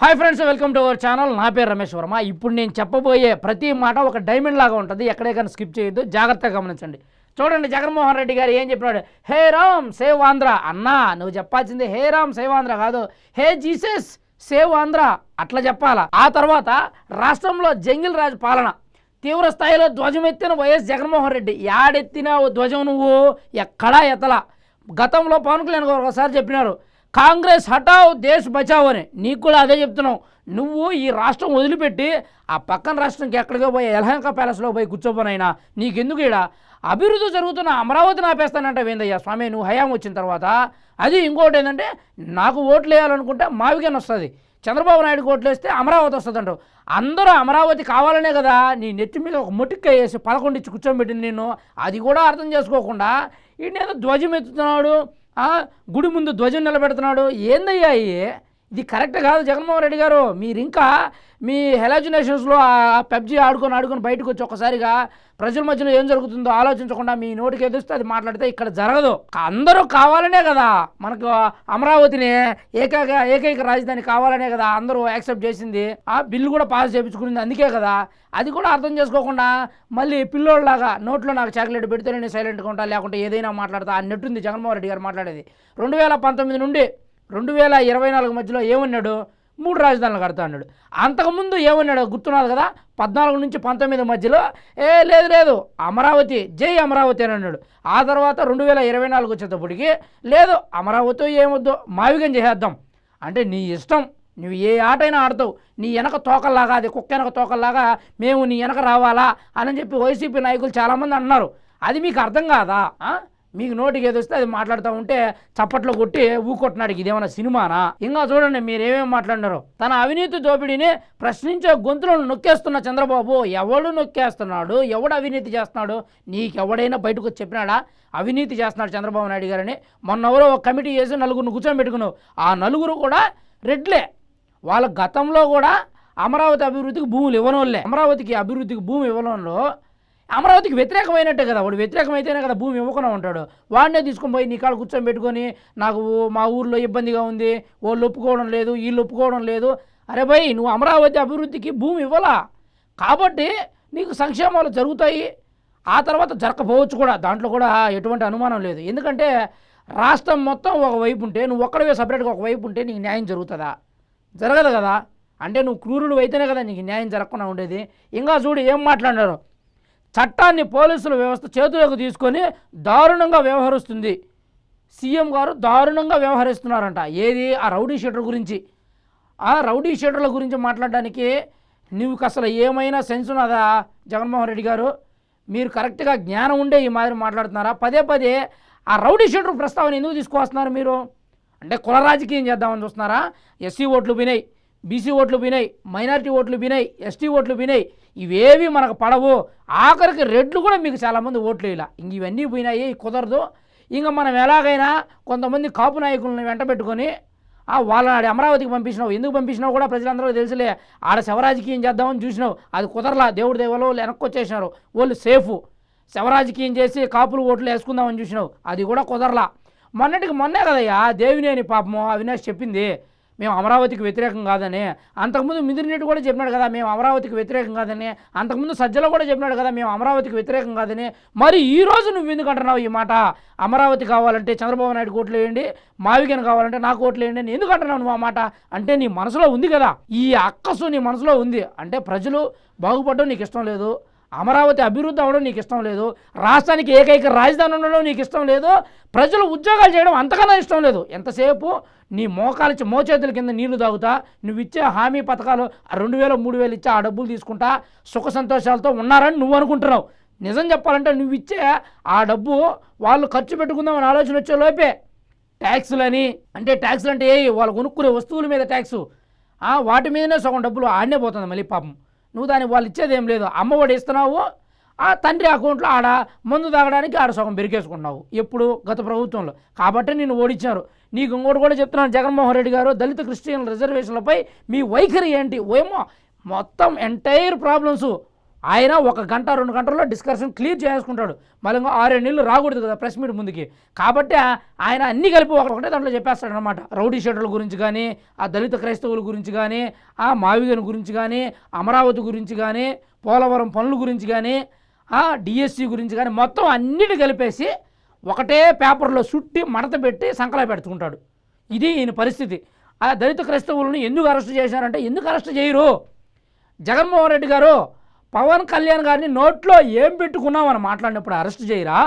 Hi friends, welcome to our channel. నా పేరు రమేష్ వర్మ. ఇప్పుడు నేను చెప్పబోయే ప్రతి మాట ఒక డైమండ్ లాగా ఉంటుంది. ఎక్కడే కానీ స్కిప్ చేయొద్దు, జాగ్రత్తగా గమనించండి. చూడండి, జగన్మోహన్ రెడ్డి గారు ఏం చెప్పినాడు. హే రామ్ సేవ్ ఆంధ్ర అన్నా. నువ్వు చెప్పాల్సింది హే రామ్ సేవ్ ఆంధ్ర కాదు, హే జీసస్ సేవ్ ఆంధ్ర అట్లా చెప్పాలా. ఆ తర్వాత రాష్ట్రంలో జంగిల్ రాజ్ పాలన తీవ్ర స్థాయిలో ధ్వజమెత్తిన వైఎస్ జగన్మోహన్ రెడ్డి. యాడెత్తిన ధ్వజం నువ్వు ఎక్కడా ఎత్తలా. గతంలో పవన్ కళ్యాణ్ గారు ఒకసారి చెప్పినారు, కాంగ్రెస్ హటావ్ దేశ్ బచావ్ అని. నీకు కూడా అదే చెప్తున్నావు. నువ్వు ఈ రాష్ట్రం వదిలిపెట్టి ఆ పక్కన రాష్ట్రంకి ఎక్కడికో పోయి యలహంక ప్యాలెస్లో పోయి కూర్చోపోనైనా నీకెందుకు ఈడ అభివృద్ధి జరుగుతున్న అమరావతిని ఆపేస్తానంటే ఏందయ్యా స్వామి నువ్వు హయాం వచ్చిన తర్వాత. అది ఇంకోటి ఏంటంటే, నాకు ఓట్లు వేయాలనుకుంటే మావిగన్ వస్తుంది, చంద్రబాబు నాయుడుకి ఓట్లు వేస్తే అమరావతి వస్తుంది అంటావు. అందరూ అమరావతి కావాలనే కదా నీ నెత్తి మీద ఒక మొటిక్క వేసి 11 ఇచ్చి కూర్చోబెట్టింది నిన్ను. అది కూడా అర్థం చేసుకోకుండా ఈయనేదో ధ్వజం ఎత్తుతున్నాడు, గుడి ముందు ధ్వజం నిలబెడుతున్నాడు. ఏందయ్యా ఇది కరెక్ట్ కాదు. జగన్మోహన్ రెడ్డి గారు, మీరు ఇంకా మీ హెలాజినేషన్స్లో పబ్జీ ఆడుకొని బయటకు వచ్చి ఒక్కసారిగా ప్రజల మధ్యలో ఏం జరుగుతుందో ఆలోచించకుండా మీ నోటికి ఎదుస్తే అది మాట్లాడితే ఇక్కడ జరగదు. అందరూ కావాలనే కదా మనకు అమరావతిని ఏకైక రాజధాని కావాలనే కదా అందరూ యాక్సెప్ట్ చేసింది. ఆ బిల్లు కూడా పాస్ చేయించుకునింది అందుకే కదా. అది కూడా అర్థం చేసుకోకుండా మళ్ళీ పిల్లోళ్ళలాగా నోట్లో నాకు చాక్లెట్ పెడితే నేను సైలెంట్గా ఉంటా, లేకుంటే ఏదైనా మాట్లాడతా అన్నట్టుంది జగన్మోహన్ రెడ్డి గారు మాట్లాడేది. 2019 నుండి 2024 మధ్యలో ఏమన్నాడు, 3 రాజధానులు కడతా అన్నాడు. అంతకుముందు ఏమన్నాడు గుర్తున్నది కదా, 14 నుంచి 19 మధ్యలో లేదు అమరావతి జై అమరావతి అని అన్నాడు. ఆ తర్వాత 2024 వచ్చేటప్పటికి లేదు అమరావతి ఏమొద్దు మావిగం చేసేద్దాం అంటే నీ ఇష్టం. నువ్వు ఏ ఆటైనా ఆడతావు. నీ వెనక తోకల్లాగా, అది కుక్క వెనక తోకల్లాగా మేము నీ వెనక రావాలా అని చెప్పి వైసీపీ నాయకులు చాలామంది అన్నారు. అది మీకు అర్థం కాదా? మీకు నోటికి ఏదొస్తే అది మాట్లాడుతూ ఉంటే చప్పట్లో కొట్టి ఊకొట్టినాడు. ఇదేమన్నా సినిమానా? ఇంకా చూడండి మీరు ఏమేమి మాట్లాడినారో. తన అవినీతి దోపిడీని ప్రశ్నించే గొంతులను నొక్కేస్తున్న చంద్రబాబు, ఎవడు నొక్కేస్తున్నాడు, ఎవడు అవినీతి చేస్తున్నాడు, నీకెవడైనా బయటకు వచ్చి చెప్పినాడా అవినీతి చేస్తున్నాడు చంద్రబాబు నాయుడు గారని? మొన్నెవరో ఒక కమిటీ చేసి 4 కూర్చోబెట్టుకున్నావు. ఆ 4 కూడా రెడ్లే. వాళ్ళ గతంలో కూడా అమరావతి అభివృద్ధికి భూములు ఇవ్వనోళ్ళే. అమరావతికి అభివృద్ధికి భూమి ఇవ్వడంలో అమరావతికి వ్యతిరేకమైనట్టే కదా. వాడు వ్యతిరేకమైతేనే కదా భూమి ఇవ్వకుండా ఉంటాడు. వాడినే తీసుకొని పోయి నీ కాళ్ళు కూర్చొని పెట్టుకొని నాకు మా ఊర్లో ఇబ్బందిగా ఉంది, వాళ్ళు ఒప్పుకోవడం లేదు, వీళ్ళు ఒప్పుకోవడం లేదు. అరే భయ్, నువ్వు అమరావతి అభివృద్ధికి భూమి ఇవ్వాలా కాబట్టి నీకు సంక్షేమాలు జరుగుతాయి. ఆ తర్వాత జరగకపోవచ్చు కూడా, దాంట్లో కూడా ఎటువంటి అనుమానం లేదు. ఎందుకంటే రాష్ట్రం మొత్తం ఒకవైపు ఉంటే, నువ్వు ఒక్కడవే సపరేట్గా ఒకవైపు ఉంటే నీకు న్యాయం జరుగుతుందా? జరగదు కదా. అంటే నువ్వు క్రూరుడు అయితేనే కదా నీకు న్యాయం జరగకుండా ఉండేది. ఇంకా చూడు ఏం మాట్లాడినారు. చట్టాన్ని పోలీసుల వ్యవస్థ చేతులకు తీసుకొని దారుణంగా వ్యవహరిస్తుంది. సీఎం గారు దారుణంగా వ్యవహరిస్తున్నారంట. ఏది? ఆ రౌడీ షీటర్ గురించి. ఆ రౌడీ షీటర్ల గురించి మాట్లాడడానికి నువ్వు అసలు ఏమైనా సెన్స్ ఉన్నదా జగన్మోహన్ రెడ్డి గారు? మీరు కరెక్ట్గా జ్ఞానం ఉండే ఈ మాదిరి మాట్లాడుతున్నారా? పదే ఆ రౌడీ షీటర్ ప్రస్తావన ఎందుకు తీసుకువస్తున్నారు మీరు? అంటే కుల రాజకీయం చేద్దామని చూస్తున్నారా? ఎస్సీ ఓట్లు వినాయి, బీసీ ఓట్లు వినాయి, మైనారిటీ ఓట్లు వినాయి, ఎస్టీ ఓట్లు వినాయి. ఇవేవి మనకు పడవు. ఆఖరికి రెడ్లు కూడా మీకు చాలామంది ఓట్లు ఇలా. ఇంక ఇవన్నీ పోయినాయి, కుదరదు. ఇంకా మనం ఎలాగైనా కొంతమంది కాపు నాయకులను వెంట పెట్టుకొని వాళ్ళని అమరావతికి పంపించినావు. ఎందుకు పంపించినావు కూడా ప్రజలందరూ తెలుసులే. ఆడ శవరాజకీయం చేద్దామని చూసినావు, అది కుదరలా. దేవుడి దేవలో వెనక్కి వచ్చేసినారు. వాళ్ళు సేఫ్. శవరాజకీయం చేసి కాపులు ఓట్లు వేసుకుందామని చూసినావు, అది కూడా కుదరలా. మొన్నే కదయ్యా దేవినేని పాపము అవినాష్ చెప్పింది మేము అమరావతికి వ్యతిరేకం కాదని. అంతకుముందు మిదిరినెట్టు కూడా చెప్పినాడు కదా మేము అమరావతికి వ్యతిరేకం కాదని. అంతకుముందు సజ్జలో కూడా చెప్పినాడు కదా మేము అమరావతికి వ్యతిరేకం కాదని. మరి ఈరోజు నువ్వు ఎందుకు అంటున్నావు ఈ మాట? అమరావతి కావాలంటే చంద్రబాబు నాయుడు ఓట్లు వేయండి, మావిగన్ కావాలంటే నాకు ఓట్లు వేయండి అని ఎందుకు అంటున్నావు నువ్వు ఆ మాట? అంటే నీ మనసులో ఉంది కదా ఈ అక్కసు, నీ మనసులో ఉంది. అంటే ప్రజలు బాగుపడడం నీకు ఇష్టం లేదు, అమరావతి అభివృద్ధి అవ్వడం నీకు ఇష్టం లేదు, రాష్ట్రానికి ఏకైక రాజధాని ఉండడం నీకు ఇష్టం లేదు, ప్రజలు ఉద్యోగాలు చేయడం అంతకన్నా ఇష్టం లేదు. ఎంతసేపు నీ మోచేతుల కింద నీళ్లు తాగుతా, నువ్వు ఇచ్చే హామీ పథకాలు 2000 3000 ఇచ్చే ఆ డబ్బులు తీసుకుంటా సుఖ సంతోషాలతో ఉన్నారని నువ్వు అనుకుంటున్నావు. నిజం చెప్పాలంటే నువ్వు ఇచ్చే ఆ డబ్బు వాళ్ళు ఖర్చు పెట్టుకుందామని ఆలోచన వచ్చే లోపే ట్యాక్సులని, అంటే ట్యాక్సులు అంటే వాళ్ళు కొనుక్కునే వస్తువుల మీద ట్యాక్సు, వాటి మీదనే సగం డబ్బులు ఆడనే పోతుంది మళ్ళీ పాపం. నువ్వు దానికి వాళ్ళు ఇచ్చేది ఏం లేదు. అమ్మఒడి ఇస్తున్నావు, ఆ తండ్రి అకౌంట్లో ఆడ మందు తాగడానికి ఆడ సగం బెరికేసుకున్నావు. ఎప్పుడు? గత ప్రభుత్వంలో. కాబట్టి నిన్ను ఓడించారు. నీకు ఇంకోటి కూడా చెప్తున్నాను జగన్మోహన్ రెడ్డి గారు, దళిత క్రిస్టియన్ రిజర్వేషన్లపై మీ వైఖరి ఏంటి? ఏమో మొత్తం ఎంటైర్ ప్రాబ్లమ్స్ ఆయన 1 గంట 2 గంటల్లో డిస్కషన్ క్లియర్ చేసుకుంటాడు. మళ్ళీ 6-7 నెలలు రాకూడదు కదా ప్రెస్ మీట్ ముందుకి. కాబట్టి ఆయన అన్నీ కలిపి ఒకటే దాంట్లో చెప్పేస్తాడు అనమాట. రౌడీ షీటర్ల గురించి కానీ, ఆ దళిత క్రైస్తవుల గురించి కానీ, ఆ మావిగన్ గురించి కానీ, అమరావతి గురించి కానీ, పోలవరం పనుల గురించి కానీ, ఆ డిఎస్సి గురించి కానీ, మొత్తం అన్నిటి కలిపేసి ఒకటే పేపర్లో చుట్టి మడత పెట్టి సంకలా పెట్టుకుంటాడు. ఇది ఈయన పరిస్థితి. ఆ దళిత క్రైస్తవులను ఎందుకు అరెస్ట్ చేశారంటే, ఎందుకు అరెస్ట్ చేయరు? జగన్మోహన్ రెడ్డి గారు పవన్ కళ్యాణ్ గారిని నోట్లో ఏం పెట్టుకున్నామని మాట్లాడినప్పుడు అరెస్ట్ చేయరా?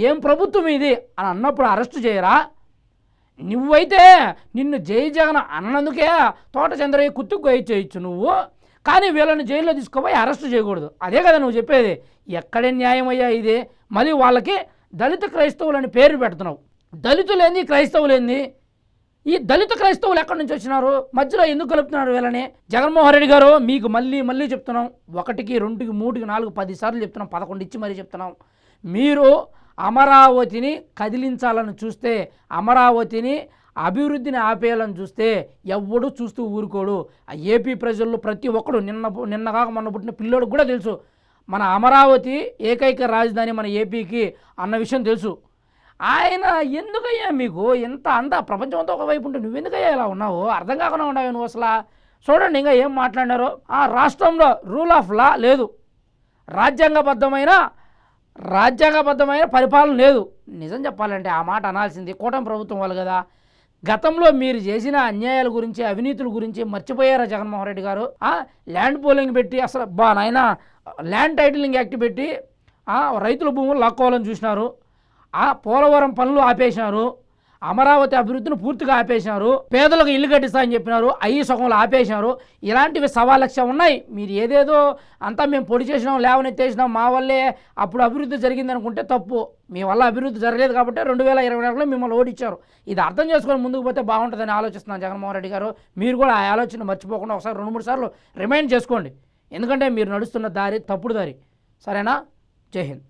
ఏం ప్రభుత్వం ఇది అని అన్నప్పుడు అరెస్ట్ చేయరా? నువ్వైతే నిన్ను జై జగన్ అన్నందుకే తోట చంద్రయ్య కుత్తుకు చేయొచ్చు నువ్వు, కానీ వీళ్ళని జైల్లో తీసుకుపోయి అరెస్ట్ చేయకూడదు. అదే కదా నువ్వు చెప్పేది. ఎక్కడే న్యాయం అయ్యా ఇది? మళ్ళీ వాళ్ళకి దళిత క్రైస్తవులని పేరు పెడుతున్నావు. దళితులేంది క్రైస్తవులేంది? ఈ దళిత క్రైస్తవులు ఎక్కడి నుంచి వచ్చినారు? మధ్యలో ఎందుకు కలుపుతున్నారు వీళ్ళని? జగన్మోహన్ రెడ్డి గారు మీకు మళ్ళీ చెప్తున్నాం, 1కి 2కి 3కి 4కి 10 సార్లు చెప్తున్నాం, 11 ఇచ్చి మరీ చెప్తున్నాం. మీరు అమరావతిని కదిలించాలని చూస్తే, అమరావతిని అభివృద్ధిని ఆపేయాలని చూస్తే ఎవడు చూస్తూ ఊరుకోడు. ఆ ఏపీ ప్రజల్లో ప్రతి ఒక్కడు నిన్నగాక మొన్న పుట్టిన పిల్లోడికి కూడా తెలుసు మన అమరావతి ఏకైక రాజధాని మన ఏపీకి అన్న విషయం తెలుసు. ఆయన ఎందుకయ్యా మీకు అంత ప్రపంచం అంతా ఒకవైపు ఉంటే నువ్వెందుకయ్యా ఇలా ఉన్నావు? అర్థం కాకుండా ఉన్నావు నువ్వు అసలు. చూడండి ఇంకా ఏం మాట్లాడినారో. ఆ రాష్ట్రంలో రూల్ ఆఫ్ లా లేదు, రాజ్యాంగబద్ధమైన పరిపాలన లేదు. నిజం చెప్పాలంటే ఆ మాట అనాల్సింది కూటమి ప్రభుత్వం వాళ్ళు కదా. గతంలో మీరు చేసిన అన్యాయాల గురించి, అవినీతుల గురించి మర్చిపోయారా జగన్మోహన్ రెడ్డి గారు? ల్యాండ్ పోలింగ్ పెట్టి అసలు నాయన ల్యాండ్ టైటిలింగ్ యాక్ట్ పెట్టి రైతుల భూములు లాక్కోవాలని చూసినారు. పోలవరం పనులు ఆపేసినారు, అమరావతి అభివృద్ధిని పూర్తిగా ఆపేసినారు, పేదలకు ఇల్లు కట్టిస్తా అని చెప్పినారు, అయ్యి సగంలో ఆపేసినారు. ఇలాంటివి 1,00,000 ఉన్నాయి. మీరు ఏదేదో అంతా మేము పొడి చేసినాం, లేవనెత్తేసినాం, మా వల్లే అప్పుడు అభివృద్ధి జరిగింది అనుకుంటే తప్పు. మీ వల్ల అభివృద్ధి జరగలేదు కాబట్టి 2024లో మిమ్మల్ని ఓడించారు. ఇది అర్థం చేసుకొని ముందుకు పోతే బాగుంటుందని ఆలోచిస్తున్నాను జగన్మోహన్ రెడ్డి గారు. మీరు కూడా ఆ ఆలోచన మర్చిపోకుండా ఒకసారి 2-3 సార్లు రిమైండ్ చేసుకోండి. ఎందుకంటే మీరు నడుస్తున్న దారి తప్పుడు దారి. సరేనా? జై హింద్.